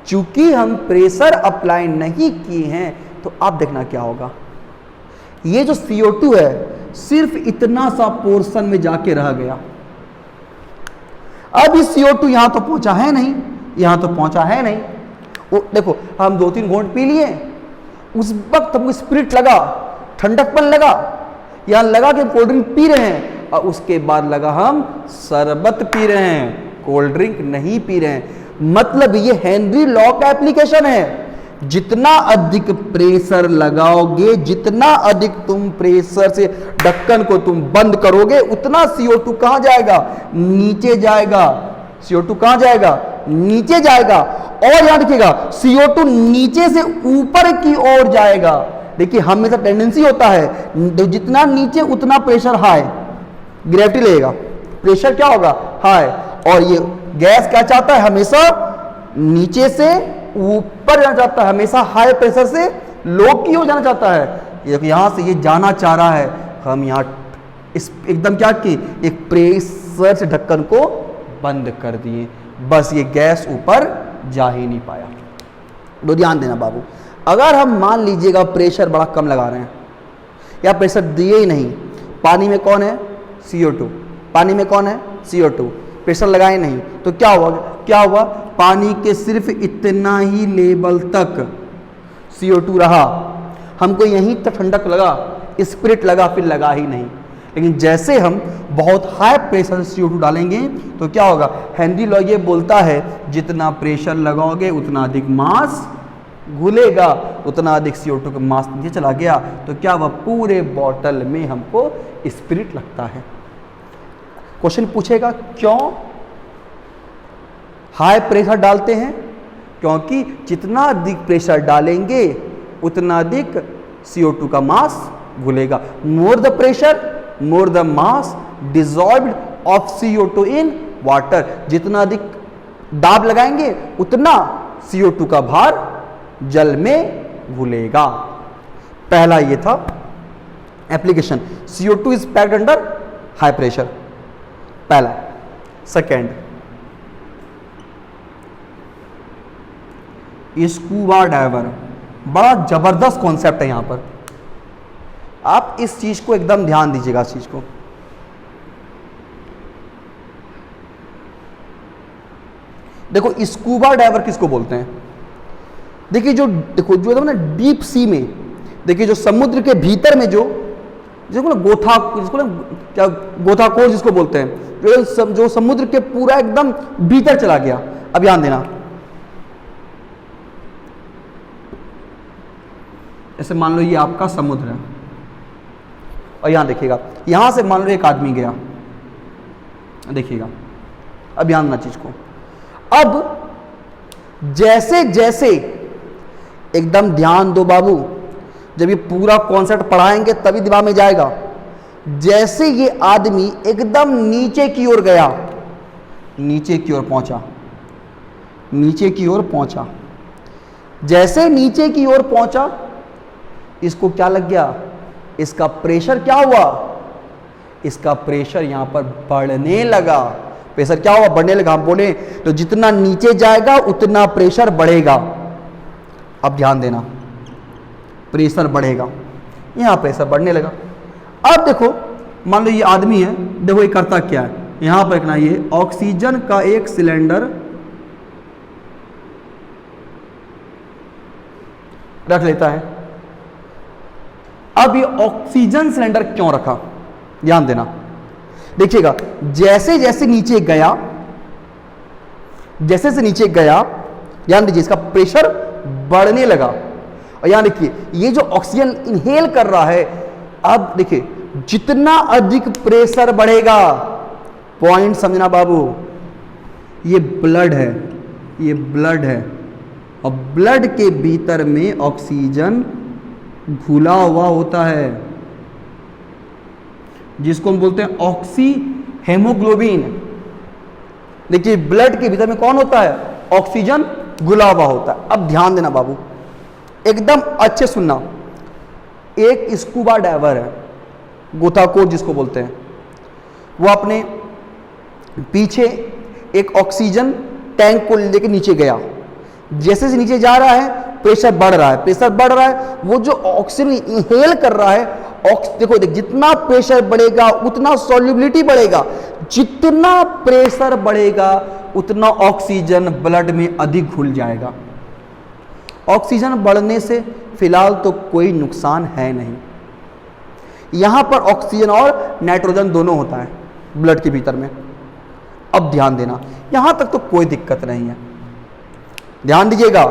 Speaker 1: चूंकि हम प्रेशर अप्लाई नहीं किए हैं तो अब देखना क्या होगा, ये जो CO2 है सिर्फ इतना सा पोर्शन में जाके रह गया। अब इस CO2 यहां तो पहुंचा है नहीं, यहां तो पहुंचा है नहीं। वो देखो, हम 2-3 घूंट पी लिए, उस वक्त हमको स्पिरिट लगा, ठंडकपन लगा, यहां लगा कि कोल्ड ड्रिंक पी रहे हैं, और उसके बाद लगा हम शरबत पी रहे हैं, कोल्ड ड्रिंक नहीं पी रहे हैं। मतलब ये हेनरी लॉ का एप्लीकेशन है, जितना अधिक प्रेशर लगाओगे, जितना अधिक तुम प्रेशर से ढक्कन को तुम बंद करोगे, उतना CO2 कहां जाएगा, नीचे जाएगा। CO2 कहां जाएगा, नीचे जाएगा। और याद रखिएगा, CO2 नीचे से ऊपर की ओर जाएगा। देखिए हमेशा टेंडेंसी होता है, तो जितना नीचे उतना प्रेशर हाई, ग्रेविटी लगेगा, प्रेशर क्या होगा, हाई। और ये गैस क्या चाहता है, हमेशा नीचे से ऊपर जाना चाहता है, हमेशा हाई प्रेशर से लो की ओर जाना चाहता है। यहां से ये जाना चाह रहा है, हम यहां इस एकदम क्या कि एक प्रेशर से ढक्कन को बंद कर दिए, बस ये गैस ऊपर जा ही नहीं पाया। तो ध्यान देना बाबू, अगर हम मान लीजिएगा प्रेशर बड़ा कम लगा रहे हैं या प्रेशर दिए ही नहीं, पानी में कौन है, CO2, पानी में कौन है, CO2, प्रेशर लगाए नहीं, तो क्या हुआ, क्या हुआ, पानी के सिर्फ इतना ही लेवल तक CO2 रहा, हमको यहीं तक ठंडक लगा, स्पिरिट लगा, फिर लगा ही नहीं। लेकिन जैसे हम बहुत हाई प्रेशर से CO2 डालेंगे तो क्या होगा, हेनरी लॉ ये बोलता है जितना प्रेशर लगाओगे उतना अधिक मास घुलेगा, उतना अधिक CO2 का मास नीचे चला गया, तो क्या हुआ, पूरे बॉटल में हमको स्पिरिट लगता है। क्वेश्चन पूछेगा क्यों हाई प्रेशर डालते हैं, क्योंकि जितना अधिक प्रेशर डालेंगे उतना अधिक CO2 का मास घुलेगा। More the pressure more the mass dissolved of CO2 in water, जितना अधिक दाब लगाएंगे उतना CO2 का भार जल में घुलेगा। पहला ये था application, CO2 is packed under high pressure, पहला। सेकेंड, स्कूबा डाइवर, बड़ा जबरदस्त कॉन्सेप्ट है यहां पर, आप इस चीज को एकदम ध्यान दीजिएगा। इस चीज को देखो, स्कूबा डाइवर किसको बोलते हैं, देखिए जो देखो जो एकदम ना डीप सी में, देखिए जो समुद्र के भीतर में जिसको ना जिसको ना क्या गोताखोर जिसको बोलते हैं, जो समुद्र के पूरा एकदम भीतर चला गया। अब ध्यान देना, ऐसे मान लो ये आपका समुद्र है, और यहां देखिएगा, यहां से मान लो एक आदमी गया, देखिएगा, अब ध्यान देना चीज को। अब जैसे जैसे, एकदम ध्यान दो बाबू, जब ये पूरा कॉन्सेप्ट पढ़ाएंगे तभी दिमाग में जाएगा। जैसे ये आदमी एकदम नीचे की ओर गया, नीचे की ओर पहुंचा, नीचे की ओर पहुंचा, जैसे नीचे की ओर पहुंचा, इसको क्या लग गया, इसका प्रेशर क्या हुआ, इसका प्रेशर यहां पर बढ़ने लगा। प्रेशर क्या हुआ, बढ़ने लगा। हम बोले तो जितना नीचे जाएगा उतना प्रेशर बढ़ेगा। अब ध्यान देना, प्रेशर बढ़ेगा, यहां प्रेशर बढ़ने लगा। अब देखो, मान लो ये आदमी है, देखो ये करता क्या है, यहां पर रखना, ये ऑक्सीजन का एक सिलेंडर रख लेता है। अब ये ऑक्सीजन सिलेंडर क्यों रखा, ध्यान देना, देखिएगा, जैसे जैसे नीचे गया, जैसे से नीचे गया, ध्यान दीजिए, इसका प्रेशर बढ़ने लगा। और यहां देखिए, ये जो ऑक्सीजन इनहेल कर रहा है, अब देखिए जितना अधिक प्रेशर बढ़ेगा, पॉइंट समझना बाबू, ये ब्लड है, ये ब्लड है, और ब्लड के भीतर में ऑक्सीजन घुला हुआ होता है, जिसको हम बोलते हैं ऑक्सी हेमोग्लोबिन। देखिए ब्लड के भीतर में कौन होता है, ऑक्सीजन घुला हुआ होता है। अब ध्यान देना बाबू, एकदम अच्छे सुनना, एक स्कूबा डाइवर है, गोताखोर जिसको बोलते हैं, वो अपने पीछे एक ऑक्सीजन टैंक को लेकर नीचे गया, जैसे से नीचे जा रहा है प्रेशर बढ़ रहा है, प्रेशर बढ़ रहा है, वो जो ऑक्सीजन इनहेल कर रहा है, देखो जितना प्रेशर बढ़ेगा उतना सॉल्युबिलिटी बढ़ेगा, जितना प्रेशर बढ़ेगा उतना ऑक्सीजन ब्लड में अधिक घुल जाएगा। ऑक्सीजन बढ़ने से फिलहाल तो कोई नुकसान है नहीं, यहां पर ऑक्सीजन और नाइट्रोजन दोनों होता है ब्लड के भीतर में। अब ध्यान देना, यहां तक तो कोई दिक्कत नहीं है, ध्यान दीजिएगा।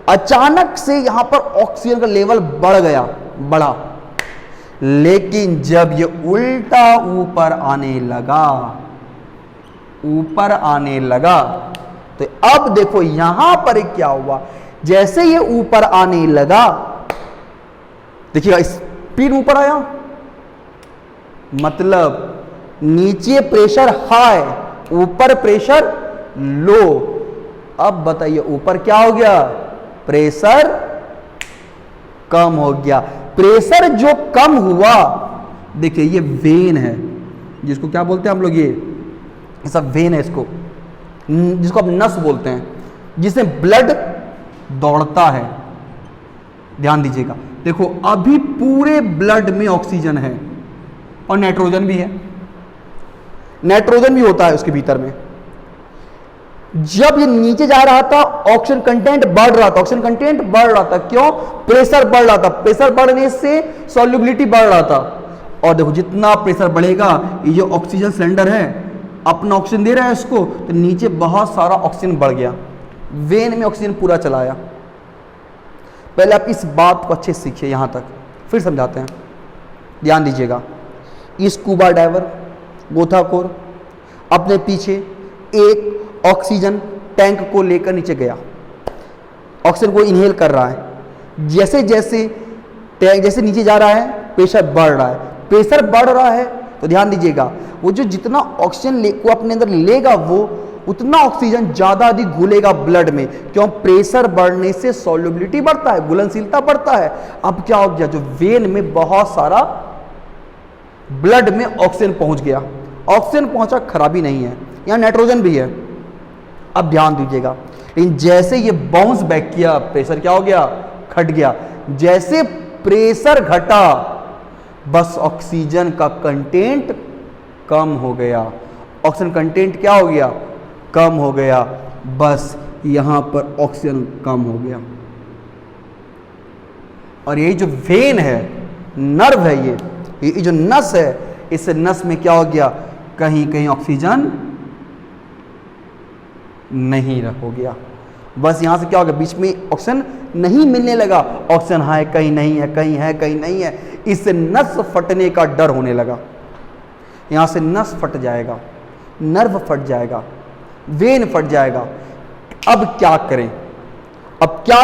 Speaker 1: अचानक से यहां पर ऑक्सीजन का लेवल बढ़ा, लेकिन जब ये उल्टा ऊपर आने लगा तो अब देखो यहां पर क्या हुआ, जैसे ये ऊपर आने लगा, देखिएगा स्पीड ऊपर आया, मतलब नीचे प्रेशर हाई, ऊपर प्रेशर लो। अब बताइए ऊपर क्या हो गया, प्रेशर कम हो गया। प्रेशर जो कम हुआ, देखिए ये वेन है, जिसको क्या बोलते हैं हम लोग, ये सब वेन है, इसको जिसको आप नस बोलते हैं, जिसमें ब्लड दौड़ता है। ध्यान दीजिएगा, देखो अभी पूरे ब्लड में ऑक्सीजन है और नाइट्रोजन भी है, नाइट्रोजन भी होता है उसके भीतर में। जब ये नीचे जा रहा था ऑक्सीजन कंटेंट बढ़ रहा था, क्यों, प्रेशर बढ़ रहा था, प्रेशर बढ़ने से सॉल्युबिलिटी बढ़ रहा था। और देखो जितना प्रेशर बढ़ेगा, ये जो ऑक्सीजन सिलेंडर है अपना ऑक्सीजन दे रहा है इसको, तो नीचे बहुत सारा ऑक्सीजन बढ़ गया, वेन में ऑक्सीजन पूरा चला आया। पहले आप इस बात को अच्छे से सीखिए, यहां तक फिर समझाते हैं, ध्यान दीजिएगा। स्कूबा डाइवर गोताखोर अपने पीछे एक ऑक्सीजन टैंक को लेकर नीचे गया, ऑक्सीजन को इनहेल कर रहा है, जैसे जैसे नीचे जा रहा है प्रेशर बढ़ रहा है, तो ध्यान दीजिएगा वो जो जितना ऑक्सीजन को अपने अंदर लेगा वो उतना ऑक्सीजन ज्यादा अधिक घुलेगा ब्लड में, क्यों, प्रेशर बढ़ने से सॉल्युबिलिटी बढ़ता है, घुलनशीलता बढ़ता है। अब क्या हो गया, जो वेन में बहुत सारा ब्लड में ऑक्सीजन पहुंच गया, ऑक्सीजन पहुंचा खराबी नहीं है, यहां नाइट्रोजन भी है। अब ध्यान दीजिएगा, लेकिन जैसे ये बाउंस बैक किया, प्रेशर क्या हो गया, घट गया। जैसे प्रेशर घटा, बस ऑक्सीजन का कंटेंट कम हो गया, ऑक्सीजन कंटेंट क्या हो गया, कम हो गया, बस यहां पर ऑक्सीजन कम हो गया। और ये जो वेन है, नर्व है, ये जो नस है, इस नस में क्या हो गया, कहीं कहीं ऑक्सीजन नहीं हो गया, बस यहां से क्या हो गया, बीच में ऑक्सीजन नहीं मिलने लगा, ऑक्सीजन है कहीं नहीं है, कहीं है कहीं नहीं है, इससे नस फटने का डर होने लगा। यहां से नस फट जाएगा, नर्व फट जाएगा, वेन फट जाएगा। अब क्या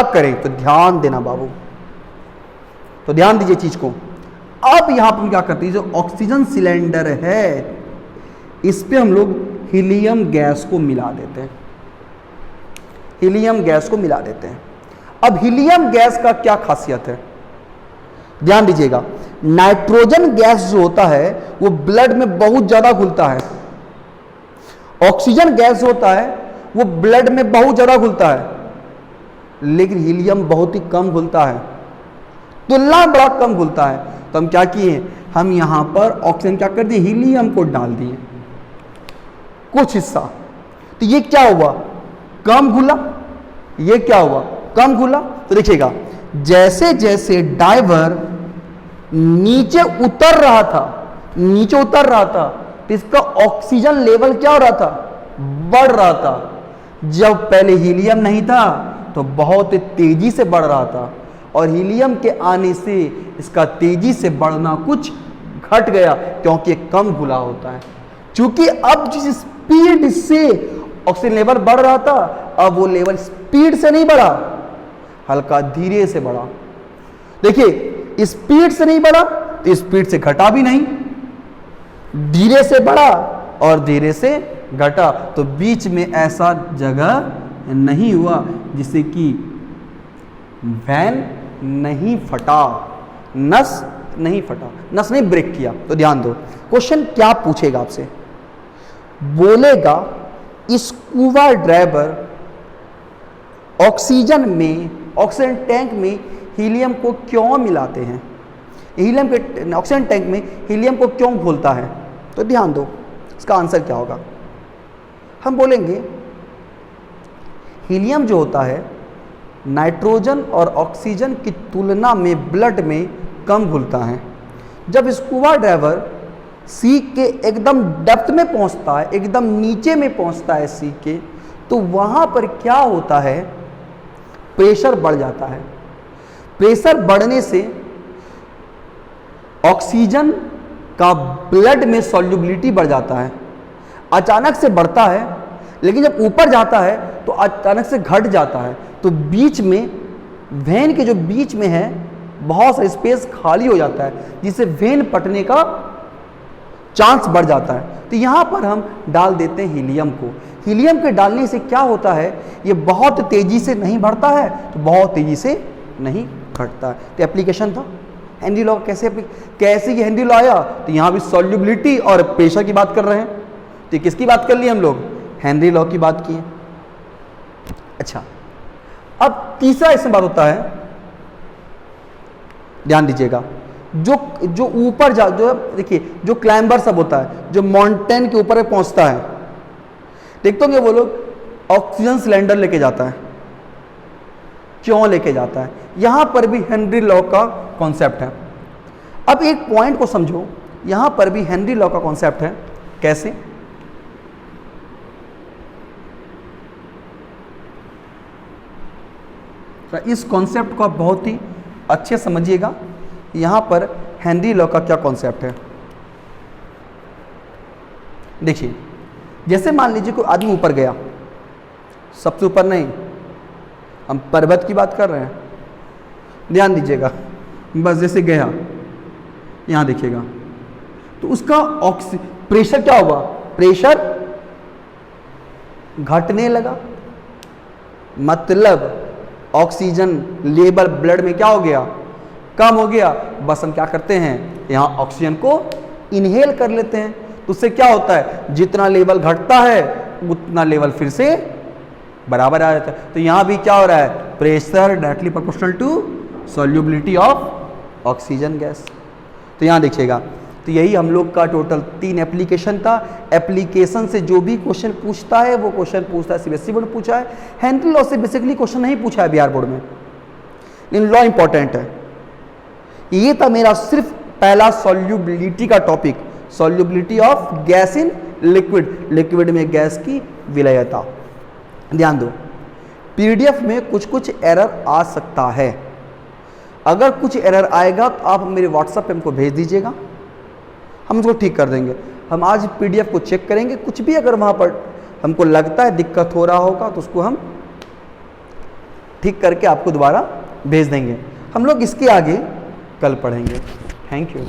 Speaker 1: करें, तो ध्यान देना बाबू, तो ध्यान दीजिए चीज को। अब यहां पर हम क्या करते हैं, जो ऑक्सीजन सिलेंडर है इस पे हम लोग हीलियम गैस को मिला देते हैं, अब हीलियम गैस का क्या खासियत है, ध्यान दीजिएगा। नाइट्रोजन गैस जो होता है वो ब्लड में बहुत ज्यादा घुलता है, ऑक्सीजन गैस होता है वो ब्लड में बहुत ज्यादा घुलता है, लेकिन हीलियम बहुत ही कम घुलता है, तुलना बड़ा कम घुलता है। तो हम क्या किए, हम यहां पर ऑक्सीजन क्या कर दिए, हीलियम को डाल दिए कुछ हिस्सा, तो ये क्या हुआ, कम घुला, ये क्या हुआ, कम घुला। तो देखिएगा जैसे जैसे डाइवर नीचे उतर रहा था, तो इसका ऑक्सीजन लेवल क्या हो रहा था, बढ़ रहा था। जब पहले हीलियम नहीं था तो बहुत तेजी से बढ़ रहा था, और हीलियम के आने से इसका तेजी से बढ़ना कुछ घट गया, क्योंकि कम घुला होता है। क्योंकि अब जिस स्पीड से ऑक्सीजन लेवल बढ़ रहा था, अब वो लेवल स्पीड से नहीं बढ़ा, हल्का धीरे से बढ़ा। देखिए स्पीड से नहीं बढ़ा तो स्पीड से घटा भी नहीं, धीरे से बढ़ा और धीरे से घटा, तो बीच में ऐसा जगह नहीं हुआ जिससे कि वैन नहीं फटा, नस नहीं ब्रेक किया। तो ध्यान दो, क्वेश्चन क्या पूछेगा आपसे, बोलेगा स्कूबा ड्राइवर ऑक्सीजन में, ऑक्सीजन टैंक में हीलियम को क्यों मिलाते हैं, हीलियम के ऑक्सीजन टैंक में हीलियम को क्यों घोलता है? तो ध्यान दो, इसका आंसर क्या होगा? हम बोलेंगे हीलियम जो होता है नाइट्रोजन और ऑक्सीजन की तुलना में ब्लड में कम घुलता है। जब स्कूबा ड्राइवर सी के एकदम डेप्थ में पहुंचता है, एकदम नीचे में पहुंचता है सी के, तो वहां पर क्या होता है, प्रेशर बढ़ जाता है। प्रेशर बढ़ने से ऑक्सीजन का ब्लड में सॉल्युबिलिटी बढ़ जाता है। अचानक से बढ़ता है, लेकिन जब ऊपर जाता है तो अचानक से घट जाता है। तो बीच में, वेन के जो बीच में है, बहुत सारा स्पेस खाली हो जाता है, जिससे वेन पटने का चांस बढ़ जाता है। तो यहाँ पर हम डाल देते हैं हीलियम को। हीलियम के डालने से क्या होता है, ये बहुत तेजी से नहीं बढ़ता है तो बहुत तेजी से नहीं घटता है। तो एप्लीकेशन था हेनरी लॉ। कैसे ये हेनरी लॉ आया? तो यहाँ भी सॉल्युबिलिटी और प्रेशर की बात कर रहे हैं। तो किसकी बात कर ली हम लोग? हेनरी लॉ की बात की है। अच्छा, अब तीसरा इसमें बात होता है, ध्यान दीजिएगा, जो ऊपर जो देखिए जो क्लाइंबर सब होता है, जो माउंटेन के ऊपर पहुंचता है, देखते होंगे वो लोग ऑक्सीजन सिलेंडर लेके जाता है। क्यों लेके जाता है? यहां पर भी हेनरी लॉ का कॉन्सेप्ट है। अब एक पॉइंट को समझो, यहां पर भी हेनरी लॉ का कॉन्सेप्ट है। कैसे? इस कॉन्सेप्ट को आप बहुत ही अच्छे समझिएगा। यहां पर हेनरी लॉ का क्या कॉन्सेप्ट है, देखिए। जैसे मान लीजिए कोई आदमी ऊपर गया, सबसे ऊपर नहीं, हम पर्वत की बात कर रहे हैं, ध्यान दीजिएगा। बस जैसे गया, यहां देखिएगा, तो उसका प्रेशर क्या हुआ? प्रेशर घटने लगा, मतलब ऑक्सीजन लेवल ब्लड में क्या हो गया? कम हो गया। बस हम क्या करते हैं, यहाँ ऑक्सीजन को इनहेल कर लेते हैं। तो उससे क्या होता है, जितना लेवल घटता है उतना लेवल फिर से बराबर आ जाता है। तो यहाँ भी क्या हो रहा है, pressure directly proportional to solubility of oxygen gas. तो यहाँ देखिएगा, तो यही हम लोग का टोटल 3 एप्लीकेशन था। एप्लीकेशन से जो भी क्वेश्चन पूछता है वो क्वेश्चन पूछता है, सीबीएसई बोर्ड पूछा है। हेनरी लॉ से बेसिकली क्वेश्चन नहीं पूछा है बिहार बोर्ड में, लेकिन लॉ इंपॉर्टेंट है। ये था मेरा सिर्फ पहला सॉल्युबिलिटी का topic, solubility of gas in liquid, liquid में गैस की विलयता। ध्यान दो, पीडीएफ में कुछ कुछ एरर आ सकता है। अगर कुछ एरर आएगा तो आप मेरे व्हाट्सएप पे हमको भेज दीजिएगा, हम उसको ठीक कर देंगे। हम आज पीडीएफ को चेक करेंगे, कुछ भी अगर वहाँ पर हमको लगता है दिक्कत हो रहा होगा तो उसको हम ठीक करके आपको दोबारा भेज देंगे। हम लोग इसके आगे कल पढ़ेंगे। Thank you.